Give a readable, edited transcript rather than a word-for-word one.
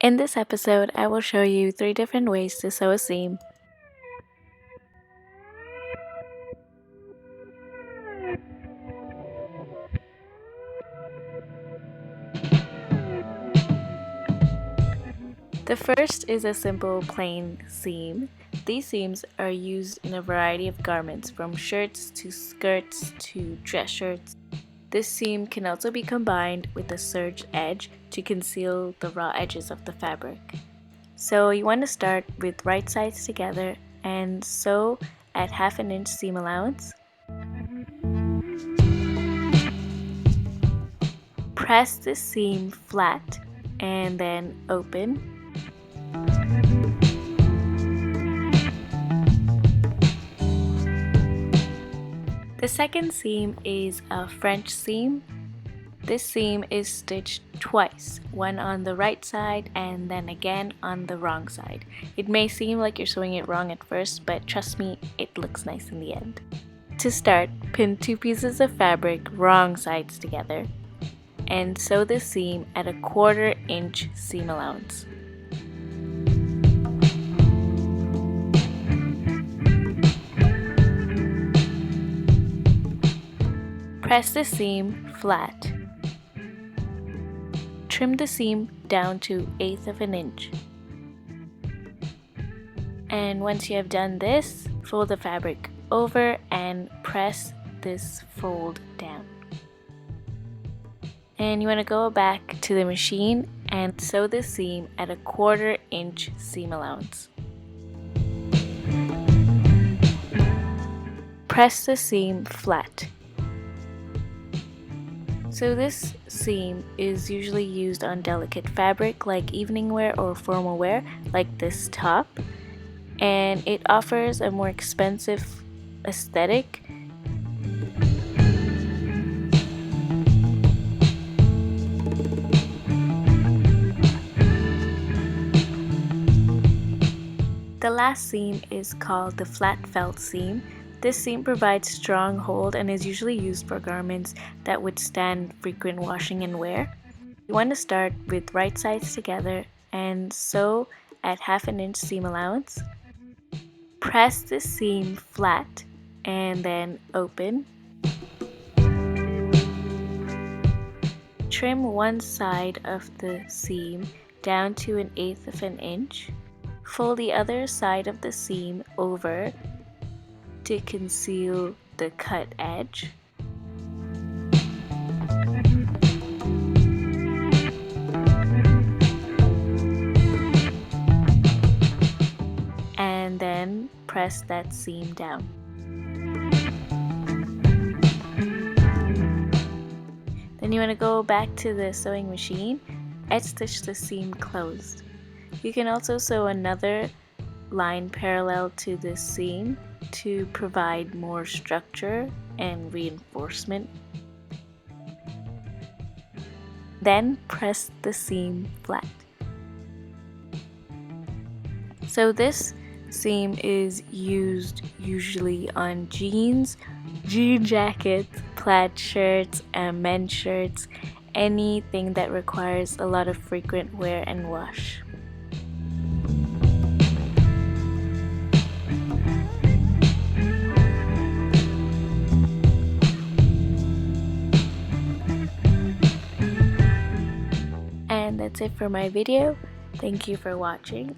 In this episode, I will show you 3 different ways to sew a seam. The first is a simple plain seam. These seams are used in a variety of garments, from shirts to skirts to dress shirts. This seam can also be combined with a serged edge to conceal the raw edges of the fabric. So you want to start with right sides together and sew at 1/2 inch seam allowance. Press the seam flat and then open. The second seam is a French seam. This seam is stitched twice, one on the right side and then again on the wrong side. It may seem like you're sewing it wrong at first, but trust me, it looks nice in the end. To start, pin 2 pieces of fabric wrong sides together and sew the seam at a 1/4 inch seam allowance. Press the seam flat. Trim the seam down to 1/8 of an inch. And once you have done this, fold the fabric over and press this fold down. And you want to go back to the machine and sew the seam at a 1/4 inch seam allowance. Press the seam flat. So this seam is usually used on delicate fabric like evening wear or formal wear like this top, and it offers a more expensive aesthetic. The last seam is called the flat felt seam. This seam provides strong hold and is usually used for garments that withstand frequent washing and wear. You want to start with right sides together and sew at 1/2 inch seam allowance. Press the seam flat and then open. Trim one side of the seam down to 1/8 of an inch. Fold the other side of the seam over to conceal the cut edge. And then press that seam down. Then you want to go back to the sewing machine, edge stitch the seam closed. You can also sew another line parallel to this seam to provide more structure and reinforcement. Then press the seam flat. So this seam is used usually on jeans, jean jackets, plaid shirts, and men's shirts, anything that requires a lot of frequent wear and wash. And that's it for my video. Thank you for watching.